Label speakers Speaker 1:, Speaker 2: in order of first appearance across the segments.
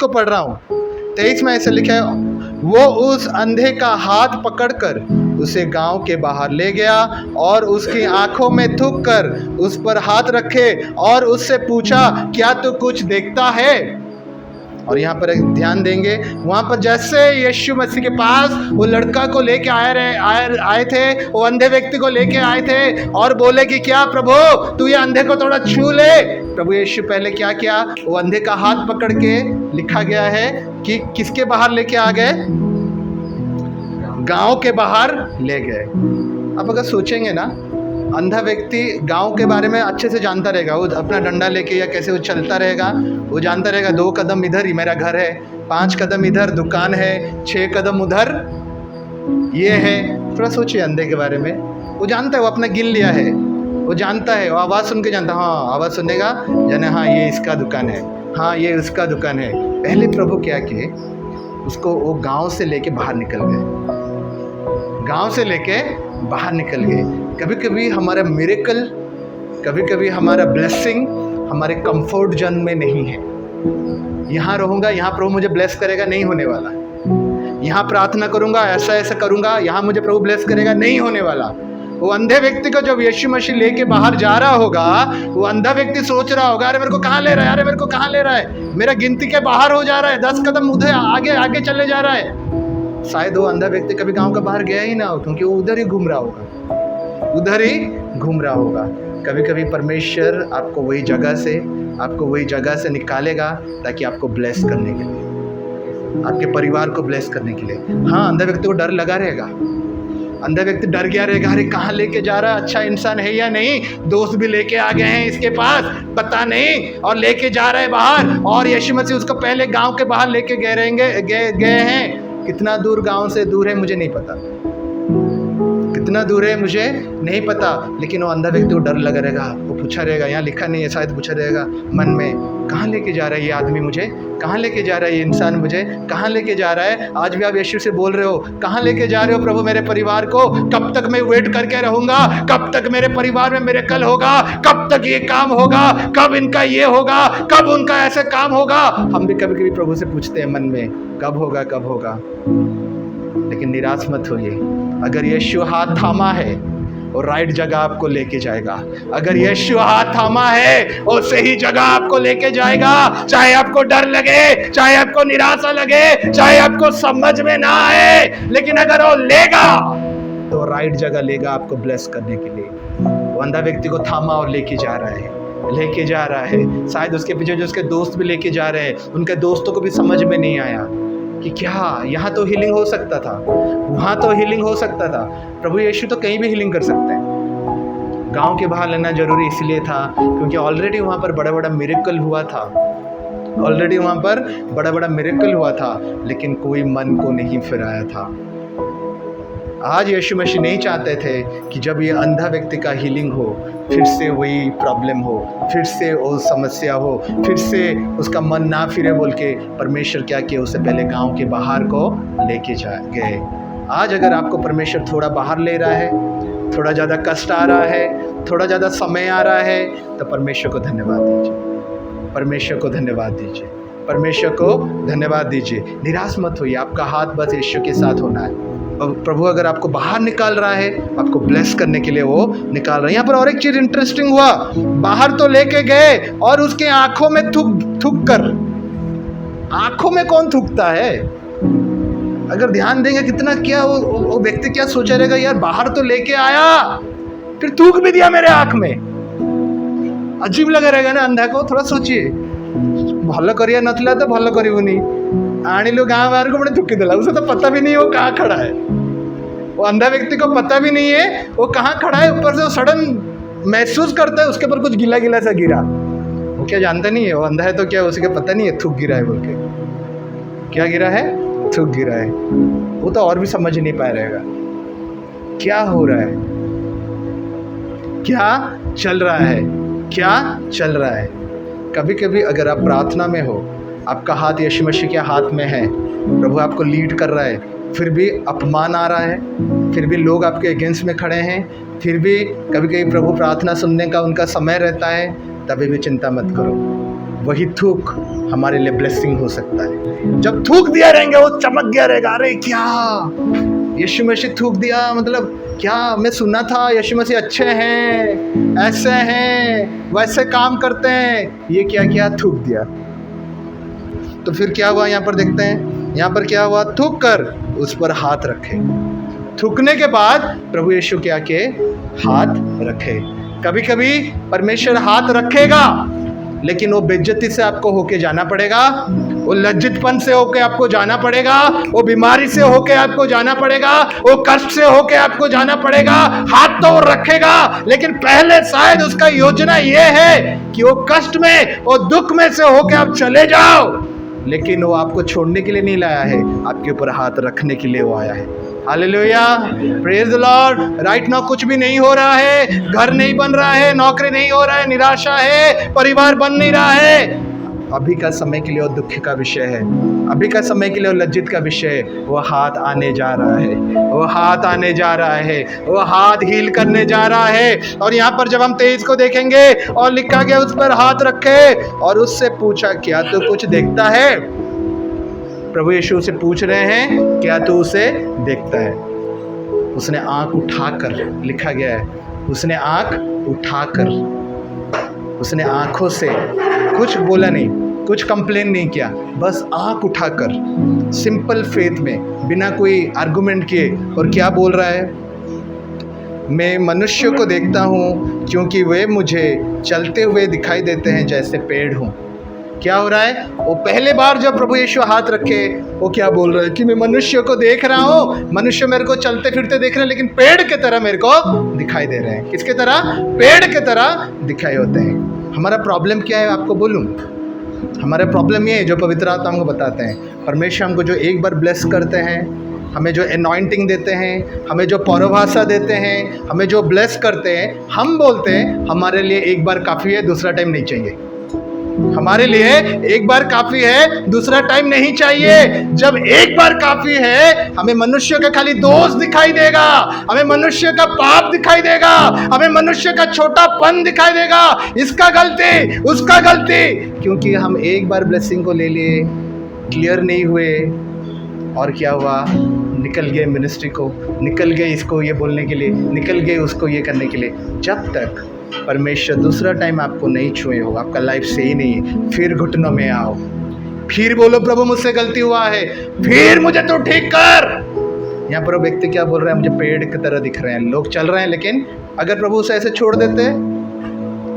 Speaker 1: को पढ़ रहा हूँ। 23 में ऐसे लिखा है, वो उस अंधे का हाथ पकड़कर उसे गांव के बाहर ले गया और उसकी आंखों में थूक कर उस पर हाथ रखे और उससे पूछा, क्या तू कुछ देखता है? और यहाँ पर एक ध्यान देंगे, वहाँ पर जैसे यीशु मसीह के पास वो लड़का को लेके आए थे, वो अंधे व्यक्ति को लेके आए थे और बोले कि क्या प्रभु तू ये अंधे को थोड़ा छू ले। प्रभु यीशु पहले क्या किया, वो अंधे का हाथ पकड़ के, लिखा गया है कि किसके बाहर लेके आ गए? गांव के बाहर ले गए। अब अगर सोचेंगे ना, अंधा व्यक्ति गांव के बारे में अच्छे से जानता रहेगा, वो अपना डंडा लेके या कैसे वो चलता रहेगा, वो जानता रहेगा 2 कदम इधर ही मेरा घर है, 5 कदम इधर दुकान है, 6 कदम उधर ये है। थोड़ा सोचिए अंधे के बारे में, वो जानता है, वो अपना गिन लिया है, वो जानता है, वो आवाज़ सुन के जानता है, हाँ आवाज़ सुनेगा जाने हाँ ये इसका दुकान है, हाँ ये उसका दुकान है। पहले प्रभु क्या किए, उसको वो गाँव से लेके बाहर निकल गए, गांव से लेके बाहर निकल गए। कभी कभी हमारा मिरेकल, कभी कभी हमारा ब्लेसिंग हमारे कंफर्ट जोन में नहीं है। यहाँ रहूँगा, यहाँ प्रभु मुझे ब्लेस करेगा, नहीं होने वाला। यहाँ प्रार्थना करूँगा, ऐसा ऐसा करूँगा, यहाँ मुझे प्रभु ब्लेस करेगा, नहीं होने वाला। वो अंधे व्यक्ति को जब यीशु मसीह लेके बाहर जा रहा होगा, वो अंधा व्यक्ति सोच रहा होगा, अरे मेरे को कहाँ ले रहा है, अरे मेरे को कहाँ ले रहा है, मेरा गिनती के बाहर हो जा रहा है, 10 कदम उधर आगे आगे चले जा रहा है। शायद वो अंधा व्यक्ति कभी गांव का बाहर गया ही ना हो, क्योंकि वो उधर ही घूम रहा होगा, उधर ही घूम रहा होगा। कभी कभी परमेश्वर आपको वही जगह से निकालेगा ताकि आपको ब्लेस करने के लिए, आपके परिवार को ब्लेस करने के लिए। हाँ, अंधा व्यक्ति को डर लगा रहेगा, अंधा व्यक्ति डर गया रहेगा, अरे कहाँ लेके जा रहा है, अच्छा इंसान है या नहीं, दोस्त भी लेके आ गए हैं इसके पास, पता नहीं, और लेके जा रहे हैं बाहर। और यीशु मसीह उसको पहले गांव के बाहर लेके गए हैं। कितना दूर गांव से दूर है मुझे नहीं पता, कितना दूर है मुझे नहीं पता, लेकिन वो अंधा व्यक्ति को डर लगा रहेगा, वो पूछा रहेगा, यहाँ लिखा नहीं है, शायद पूछा रहेगा मन में, कहाँ लेके जा रहा है ये आदमी मुझे, कहाँ लेके जा रहा है ये इंसान मुझे, कहाँ लेके जा रहा है। आज भी आप यीशु से बोल रहे हो, कहाँ लेके जा रहे हो प्रभु मेरे परिवार को, कब तक मैं वेट करके रहूंगा, कब तक मेरे परिवार में मिरेकल होगा, कब तक ये काम होगा, कब इनका ये होगा, कब उनका ऐसे काम होगा। हम भी कभी कभी प्रभु से पूछते हैं मन में, कब होगा कब होगा। लेकिन निराश मत होइए, अगर यीशु हाथ थामा है और राइट जगह आपको लेके जाएगा, अगर यीशु हाथ थामा है और सही जगह आपको लेके जाएगा। चाहे आपको डर लगे, चाहे आपको निराशा लगे, चाहे आपको समझ में ना आए, लेकिन अगर वो लेगा तो राइट जगह लेगा आपको ब्लेस करने के लिए। वो अंधा व्यक्ति को थामा और लेके जा रहा है, शायद उसके पीछे जो उसके दोस्त भी लेके जा रहे हैं, उनके दोस्तों को भी समझ में नहीं आया कि क्या यहाँ तो हीलिंग हो सकता था, वहाँ तो हीलिंग हो सकता था। प्रभु यीशु तो कहीं भी हीलिंग कर सकते हैं। गांव के बाहर लेना जरूरी इसलिए था क्योंकि ऑलरेडी वहाँ पर बड़ा बड़ा मिरेकल हुआ था, लेकिन कोई मन को नहीं फिराया था। आज यीशु मसीह नहीं चाहते थे कि जब ये अंधा व्यक्ति का हीलिंग हो, फिर से वही प्रॉब्लम हो, फिर से वो समस्या हो, फिर से उसका मन ना फिरे बोल के परमेश्वर क्या किया, उससे पहले गांव के बाहर को लेके गए। आज अगर आपको परमेश्वर थोड़ा बाहर ले रहा है, थोड़ा ज़्यादा कष्ट आ रहा है, थोड़ा ज़्यादा समय आ रहा है, तो परमेश्वर को धन्यवाद दीजिए, परमेश्वर को धन्यवाद दीजिए। निराश मत होइए, आपका हाथ बस यीशु के साथ होना है। प्रभु अगर आपको बाहर निकाल रहा है, आपको ब्लेस करने के लिए वो निकाल रहा है। यहाँ पर और एक चीज इंटरेस्टिंग हुआ, बाहर तो लेके गए और उसके आंखों में थूक कर, आंखों में कौन थूकता है? अगर ध्यान देंगे कितना क्या वो व्यक्ति क्या सोचा रहेगा, यार बाहर तो लेके आया, फिर थूक भी दिया मेरे आंख में। अजीब लगा रहेगा ना अंधा को। थोड़ा सोचिए, भल करिया नथला तो भल करिबुनी, आनिलो गाँव बाहर को मैंने थुकी दिला, उसे तो पता भी नहीं वो कहाँ खड़ा है। वो अंधा व्यक्ति को पता भी नहीं है वो कहाँ खड़ा है, ऊपर से वो सडन महसूस करता है उसके ऊपर कुछ गीला गीला सा गिरा। वो क्या जानता नहीं है, वो अंधा है तो क्या उसे पता नहीं है थूक गिरा है बोल के, क्या गिरा है, थूक गिरा है। वो तो और भी समझ नहीं पा रहेगा क्या हो रहा है, क्या चल रहा है। कभी कभी अगर आप प्रार्थना में हो, आपका हाथ यीशु मसीह के हाथ में है, प्रभु आपको लीड कर रहा है, फिर भी अपमान आ रहा है, फिर भी लोग आपके अगेंस्ट में खड़े हैं, फिर भी कभी कभी प्रभु प्रार्थना सुनने का उनका समय रहता है, तभी भी चिंता मत करो। वही थूक हमारे लिए ब्लेसिंग हो सकता है। जब थूक दिया रहेंगे वो चमक गया रहेगा, अरे क्या यीशु मसीह थूक दिया, मतलब क्या, मैं सुना था यीशु मसीह अच्छे हैं, ऐसे हैं, वैसे काम करते हैं, ये क्या किया, थूक दिया। तो फिर क्या हुआ, यहाँ पर देखते हैं, यहाँ पर क्या हुआ, थूक कर उस पर हाथ रखे। थूकने के बाद प्रभु यीशु क्या के हाथ रखे। कभी कभी परमेश्वर हाथ रखेगा लेकिन वो बेइज्जती से आपको होके जाना पड़ेगा, वो लज्जितपन से होके आपको जाना पड़ेगा, वो बीमारी से होके आपको जाना पड़ेगा, वो कष्ट से होके आपको जाना पड़ेगा। हाथ तो वो रखेगा लेकिन पहले शायद उसका योजना ये है कि वो कष्ट में, वो दुख में से होके आप चले जाओ, लेकिन वो आपको छोड़ने के लिए नहीं लाया है, आपके ऊपर हाथ रखने के लिए वो आया है। Hallelujah, praise the Lord. Right now कुछ भी नहीं हो रहा है, घर नहीं बन रहा है, नौकरी नहीं हो रहा है, निराशा है, परिवार बन नहीं रहा है। अभी का समय के लिए वो दुख का विषय है, अभी का समय के लिए वो लज्जित का विषय है। वो हाथ आने जा रहा है, वो हाथ आने जा रहा है, वो हाथ हील करने जा रहा है। और यहाँ पर जब हम 23 को देखेंगे और लिखा गया उस पर हाथ रखे और उससे पूछा क्या तू कुछ देखता है। प्रभु यीशु से पूछ रहे हैं क्या तू उसे देखता है। उसने आंख उठाकर, लिखा गया है उसने आंख उठाकर, उसने आंखों से कुछ बोला नहीं, कुछ कंप्लेन नहीं किया, बस आंख उठाकर सिंपल फेथ में, बिना कोई आर्गुमेंट किए। और क्या बोल रहा है, मैं मनुष्य को देखता हूँ क्योंकि वे मुझे चलते हुए दिखाई देते हैं जैसे पेड़ हूँ। क्या हो रहा है, वो पहले बार जब प्रभु यीशु हाथ रखे वो क्या बोल रहा है कि मैं मनुष्य को देख रहा हूँ, मनुष्य मेरे को चलते फिरते देख रहे हैं लेकिन पेड़ के तरह मेरे को दिखाई दे रहे हैं। किसके तरह, पेड़ के तरह दिखाई होते हैं। हमारा प्रॉब्लम क्या है आपको बोलूँ, हमारा प्रॉब्लम ये है जो पवित्र आत्मा हमको बताते हैं। परमेश्वर हमको जो एक बार ब्लेस करते हैं, हमें जो एनॉइंटिंग देते हैं, हमें जो पौरभाषा देते हैं, हमें जो ब्लेस करते हैं, हम बोलते हैं हमारे लिए एक बार काफ़ी है, दूसरा टाइम नहीं चाहिए। हमारे लिए एक बार काफी है, दूसरा टाइम नहीं चाहिए। जब एक बार काफी है, हमें मनुष्य का खाली दोष दिखाई देगा, हमें मनुष्य का पाप दिखाई देगा, हमें मनुष्य का छोटापन दिखाई देगा, इसका गलती, उसका गलती, क्योंकि हम एक बार ब्लेसिंग को ले लिए, क्लियर नहीं हुए और क्या हुआ, निकल गए मिनिस्ट्री को, निकल गए इसको ये बोलने के लिए, निकल गए उसको ये करने के लिए। जब तक परमेश्वर दूसरा टाइम आपको नहीं छुए हो, आपका लाइफ सही नहीं है, फिर घुटनों में आओ, फिर बोलो प्रभु मुझसे गलती हुआ है, फिर मुझे तो ठीक कर। यहाँ पर वो व्यक्ति क्या बोल रहा है, मुझे पेड़ की तरह दिख रहे हैं, लोग चल रहे हैं, लेकिन अगर प्रभु उसे ऐसे छोड़ देते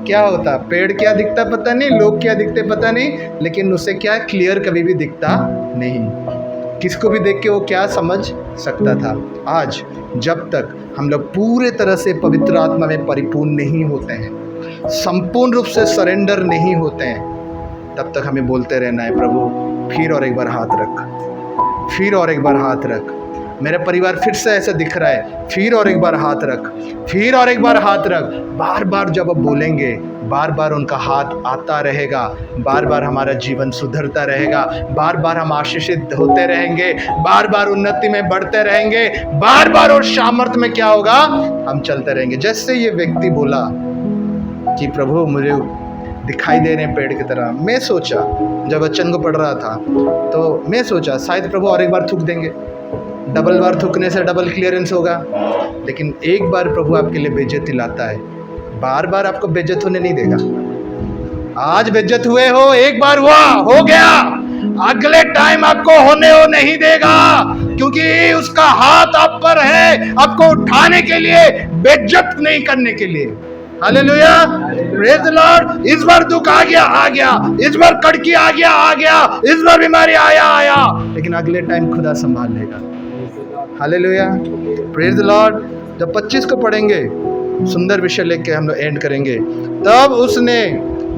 Speaker 1: क्या होता, पेड़ क्या दिखता पता नहीं, लोग क्या दिखते पता नहीं, लेकिन उसे क्या क्लियर कभी भी दिखता नहीं। किसको भी देख के वो क्या समझ सकता था। आज जब तक हम लोग पूरे तरह से पवित्र आत्मा में परिपूर्ण नहीं होते हैं, संपूर्ण रूप से सरेंडर नहीं होते हैं, तब तक हमें बोलते रहना है प्रभु फिर और एक बार हाथ रख, फिर और एक बार हाथ रख, मेरा परिवार फिर से ऐसा दिख रहा है, फिर और एक बार हाथ रख, फिर और एक बार हाथ रख। बार बार जब आप बोलेंगे, बार बार उनका हाथ आता रहेगा, बार बार हमारा जीवन सुधरता रहेगा, बार बार हम आशीषित होते रहेंगे, बार बार उन्नति में बढ़ते रहेंगे, बार बार और सामर्थ्य में क्या होगा, हम चलते रहेंगे। जैसे ये व्यक्ति बोला कि प्रभु मुझे दिखाई दे रहे हैं पेड़ की तरह, मैं सोचा जब वचन को पढ़ रहा था तो मैं सोचा शायद प्रभु और एक बार थूक देंगे, डबल बार थूकने से डबल क्लियरेंस होगा, लेकिन एक बार प्रभु आपके लिए बेइज्जती लाता है, बार बार आपको बेइज्जत होने नहीं देगा। आज बेइज्जत हुए हो, एक बार हुआ, हो गया, अगले टाइम आपको होने हो नहीं देगा, क्योंकि उसका हाथ आप पर है, आपको उठाने के लिए, बेइज्जत नहीं करने के लिए। Hallelujah, praise the Lord. इस बार दुख आ गया, इस बार कड़की आ गया, इस बार बीमारी आया, लेकिन अगले टाइम खुदा संभाल लेगा। Hallelujah, praise the Lord. जब 25 को पढ़ेंगे, सुंदर विषय लेके हम लोग एंड करेंगे। तब उसने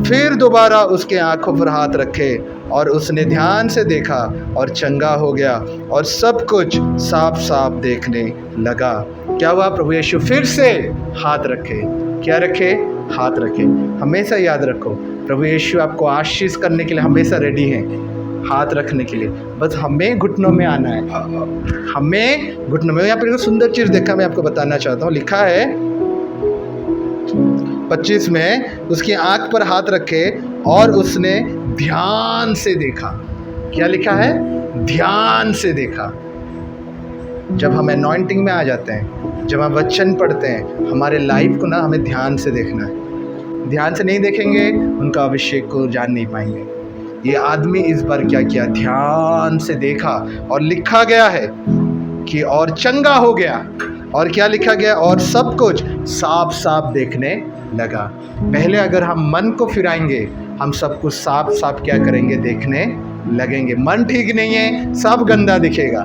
Speaker 1: फिर दोबारा उसके आंखों पर हाथ रखे और उसने ध्यान से देखा और चंगा हो गया और सब कुछ साफ साफ देखने लगा। क्या हुआ, प्रभु यीशु फिर से हाथ रखे, क्या रखे, हाथ रखे। हमेशा याद रखो, प्रभु यीशु आपको आशीष करने के लिए हमेशा रेडी हैं, हाथ रखने के लिए, बस हमें घुटनों में आना है, हमें घुटनों में। यहाँ पर एक सुंदर चीज़ देखा, मैं आपको बताना चाहता हूँ। लिखा है 25 में उसकी आंख पर हाथ रखे और उसने ध्यान से देखा। क्या लिखा है? ध्यान से देखा। जब हम अनॉइंटिंग में आ जाते हैं, जब हम वचन पढ़ते हैं, हमारे लाइफ को ना हमें ध्यान से देखना है। ध्यान से नहीं देखेंगे, उनका अभिषेक को जान नहीं पाएंगे। ये आदमी इस बार क्या किया? ध्यान से देखा और लिखा गया है कि और चंगा हो गया। और क्या लिखा गया? और सब कुछ साफ साफ देखने लगा। पहले अगर हम मन को फिराएंगे, हम सब कुछ साफ साफ क्या करेंगे? देखने लगेंगे। मन ठीक नहीं है, सब गंदा दिखेगा,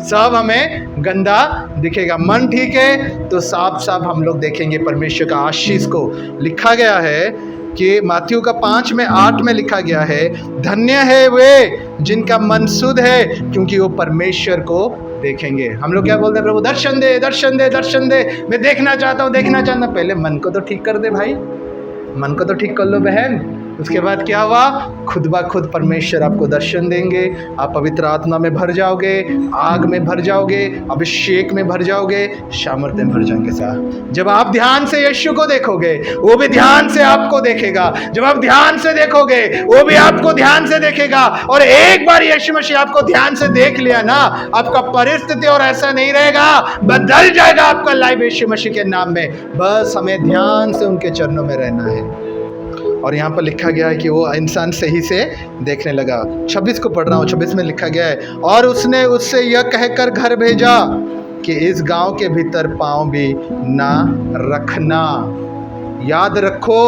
Speaker 1: सब हमें गंदा दिखेगा। मन ठीक है तो साफ साफ हम लोग देखेंगे परमेश्वर का आशीष को। लिखा गया है कि मत्ती का 5:8 में लिखा गया है, धन्य है वे जिनका मन शुद्ध है, क्योंकि वो परमेश्वर को देखेंगे। हम लोग क्या बोलते हैं? प्रभु दर्शन दे, दर्शन दे, दर्शन दे, मैं देखना चाहता हूँ, देखना चाहता हूँ। पहले मन को तो ठीक कर दे भाई, मन को तो ठीक कर लो बहन। उसके बाद क्या हुआ? खुद ब खुद परमेश्वर आपको दर्शन देंगे। आप पवित्र आत्मा में भर जाओगे, आग में भर जाओगे, अभिषेक में भर जाओगे, सामर्थ्य में भर जाएंगे साहब। जब आप ध्यान से यीशु को देखोगे, वो भी ध्यान से आपको देखेगा। जब आप ध्यान से देखोगे, वो भी आपको ध्यान से देखेगा। और एक बार यीशु मसीह आपको ध्यान से देख लिया ना, आपका परिस्थिति और ऐसा नहीं रहेगा, बदल जाएगा आपका लाइफ यीशु मसीह के नाम में। बस हमें ध्यान से उनके चरणों में रहना है। और यहाँ पर लिखा गया है कि वो इंसान सही से देखने लगा। 26 को पढ़ रहा हूँ। 26 में लिखा गया है, और उसने उससे यह कहकर घर भेजा कि इस गांव के भीतर पांव भी ना रखना। याद रखो,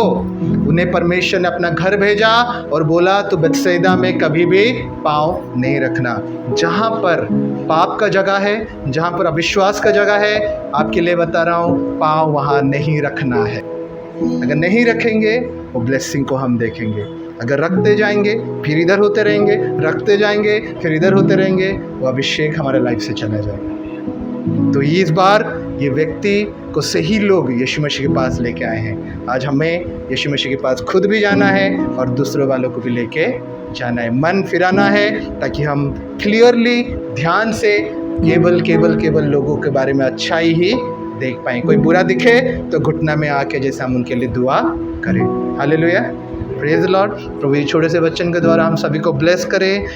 Speaker 1: उन्हें परमेश्वर ने अपना घर भेजा और बोला तू बेथसेदा में कभी भी पांव नहीं रखना। जहाँ पर पाप का जगह है, जहाँ पर अविश्वास का जगह है, आपके लिए बता रहा हूँ, पांव वहाँ नहीं रखना है। अगर नहीं रखेंगे, वो ब्लेसिंग को हम देखेंगे। अगर रखते जाएंगे, फिर इधर होते रहेंगे, रखते जाएंगे, फिर इधर होते रहेंगे, वो अभिषेक हमारे लाइफ से चला जाएगा। तो इस बार ये व्यक्ति को सही लोग यीशु मसीह के पास लेके आए हैं। आज हमें यीशु मसीह के पास खुद भी जाना है और दूसरों वालों को भी लेके जाना है। मन फिराना है ताकि हम क्लियरली ध्यान से केवल लोगों के बारे में अच्छाई ही देख पाएं। कोई बुरा दिखे तो घुटना में आके जैसे हम उनके लिए दुआ करें। Hallelujah, praise the lord. प्रभु ये छोटे से वचन के द्वारा हम सभी को ब्लेस करें।